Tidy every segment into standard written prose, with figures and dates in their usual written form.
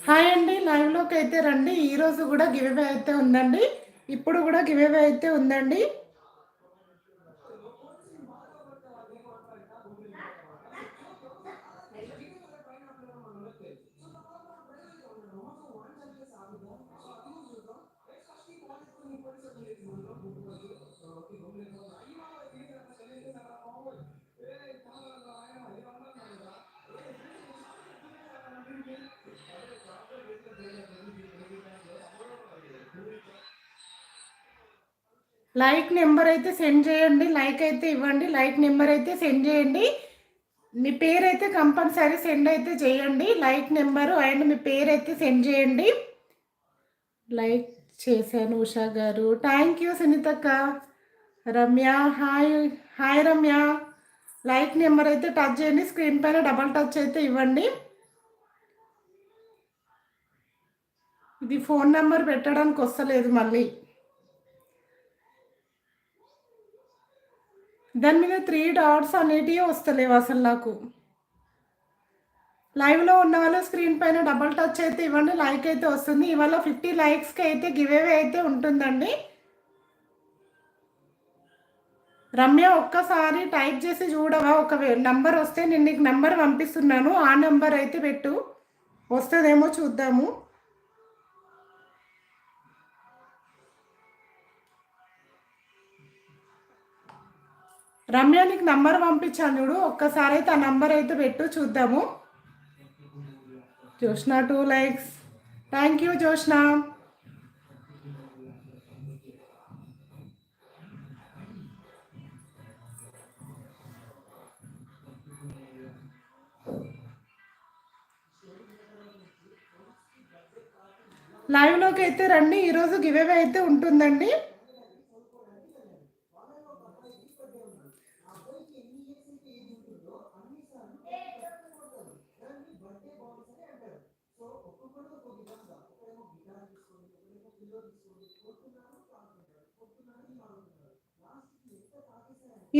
Hi అండి, లైవ్లోకి అయితే రండి. ఈరోజు కూడా గివేవే అయితే ఉందండి. ఇప్పుడు కూడా గివేవే అయితే ఉందండి. లైక్ నెంబర్ అయితే సెండ్ చేయండి. లైక్ అయితే ఇవ్వండి. లైక్ నెంబర్ అయితే సెండ్ చేయండి. మీ పేరు అయితే కంపల్సరీ సెండ్ అయితే చేయండి. లైక్ నెంబరు అండ్ మీ పేరు అయితే సెండ్ చేయండి. లైక్ చేశాను ఉషా గారు. థ్యాంక్ యూ సునీతక్క. Ramya hi. Hi Ramya. Like number అయితే టచ్ చేయండి. స్క్రీన్ పైన డబల్ టచ్ అయితే ఇవ్వండి. ఇది ఫోన్ నెంబర్ పెట్టడానికి వస్తలేదు మళ్ళీ. దాని మీద 3 డాట్స్ అనేటివి వస్తలేవు అసలు నాకు. లైవ్లో ఉన్న వాళ్ళు స్క్రీన్ పైన డబల్ టచ్ అయితే ఇవ్వండి. లైక్ అయితే వస్తుంది. ఇవాళ 50 లైక్స్కి అయితే గివేవే అయితే ఉంటుందండి. రమ్య ఒక్కసారి టైప్ చేసి చూడవా? ఒక నంబర్ వస్తే నేను నీకు నంబర్ పంపిస్తున్నాను. ఆ నంబర్ అయితే పెట్టు, వస్తుందేమో చూద్దాము. రమ్య నీకు నంబర్ పంపించాను చూడు, ఒక్కసారి అయితే ఆ నంబర్ అయితే పెట్టు చూద్దాము. Joshna 2 likes. Thank you Joshna. లైవ్లోకి అయితే రండి. ఈరోజు గివేవే అయితే ఉంటుందండి.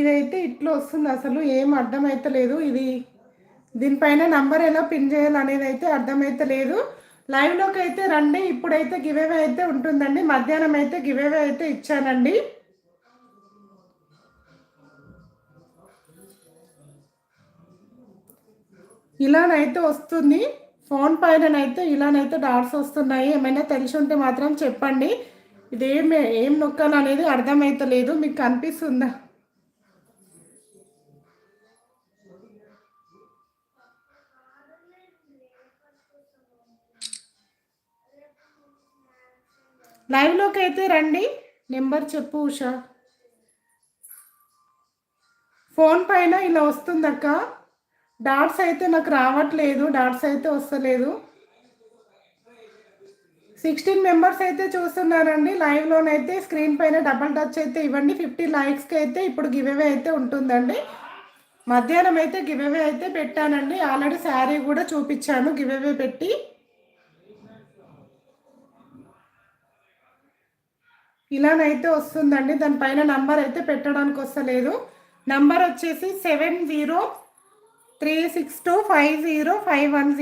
ఇదైతే ఇట్లా వస్తుంది, అసలు ఏం అర్థమైతే లేదు. ఇది దీనిపైన నంబర్ ఎలా పిన్ చేయాలనేది అయితే అర్థమైతే లేదు. లైవ్లోకి అయితే రండి. ఇప్పుడైతే గివేవే అయితే ఉంటుందండి. మధ్యాహ్నం అయితే గివేవే అయితే ఇచ్చానండి. ఇలానైతే వస్తుంది. ఫోన్ పైననైతే ఇలానైతే డాట్స్ వస్తున్నాయి. ఏమైనా తెలిసి ఉంటే మాత్రం చెప్పండి. ఏం నొక్కాలనేది అర్థమైతే లేదు. మీకు కనిపిస్తుందా? లైవ్లోకి అయితే రండి. నెంబర్ చెప్పు ఉషా. ఫోన్ పైన ఇలా వస్తుందక్క. డాట్స్ అయితే నాకు రావట్లేదు. డాట్స్ అయితే వస్తలేదు. 16 మెంబర్స్ అయితే చూస్తున్నారండి. లైవ్లోనైతే స్క్రీన్ పైన డబల్ టచ్ అయితే ఇవ్వండి. 50 లైక్స్కి అయితే ఇప్పుడు గివేవే అయితే ఉంటుందండి. మధ్యాహ్నం అయితే గివేవే అయితే పెట్టానండి. ఆల్రెడీ శారీ కూడా చూపించాను గివేవే పెట్టి. ఇలానైతే వస్తుందండి. దానిపైన నంబర్ అయితే పెట్టడానికి వస్తలేదు. నంబర్ వచ్చేసి 7036250510.